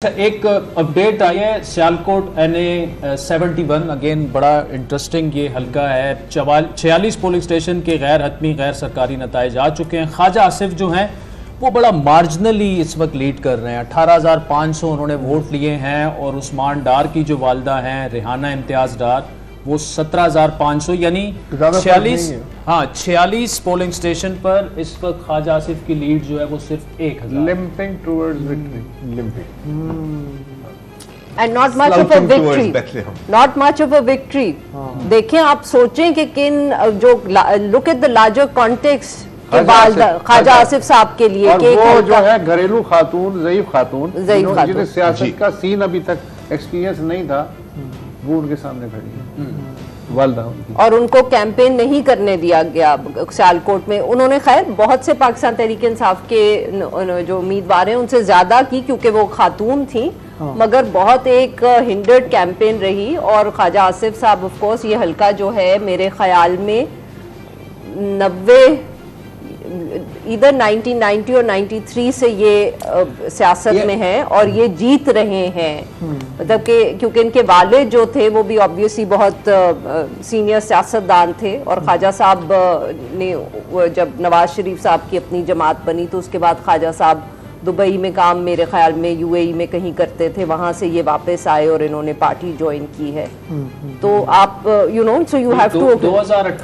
एक अपडेट आई है Sialkot NA 71 again बड़ा इंटरेस्टिंग ये हल्का है। 46 पोलिंग स्टेशन के गैर हतमी गैर सरकारी नताइज आ चुके हैं। ख्वाजा आसिफ जो हैं वो बड़ा मार्जिनली इस वक्त लीड कर रहे हैं। 18,500 उन्होंने वोट लिए हैं और उस्मान डार की जो वालदा हैं रेहाना इम्तियाज डार वो 17,500 यानी 46 पोलिंग स्टेशन पर इस वक्त ख्वाजा आसिफ की लीड जो है वो सिर्फ 1,000। Limping towards victory, limping and not much of a victory, not much of a victory. देखें, आप सोचें कि किन जो look at the larger context के बाद ख्वाजा आसिफ साहब के लिए और वो जो है घरेलू खातून, ज़ईफ खातून जिन्हें सियासत का सीन अभी तक एक्सपीरियंस नहीं था, वो उनके सामने खड़ी है वालदा उनकी। और उनको कैंपेन नहीं करने दिया गया सियालकोट में। उन्होंने खैर बहुत से पाकिस्तान तहरीक इंसाफ के जो उम्मीदवार हैं उनसे ज्यादा की क्योंकि वो खातून थी, मगर बहुत एक हिंडर्ड कैंपेन रही। और ख्वाजा आसिफ साहब ऑफ कोर्स ये हल्का जो है मेरे ख्याल में 1990 और 93 से ये सियासत में है और ये जीत रहे हैं। मतलब कि क्योंकि इनके वालिद जो थे वो भी ऑब्वियसली बहुत सीनियर सियासतदान थे और ख्वाजा साहब ने जब नवाज शरीफ साहब की अपनी जमात बनी तो उसके बाद ख्वाजा साहब दुबई में काम मेरे ख्याल में UAE में कहीं करते थे, वहां से ये वापस आए और इन्होंने पार्टी ज्वाइन की है। तो आप सो यू हैव टू 2018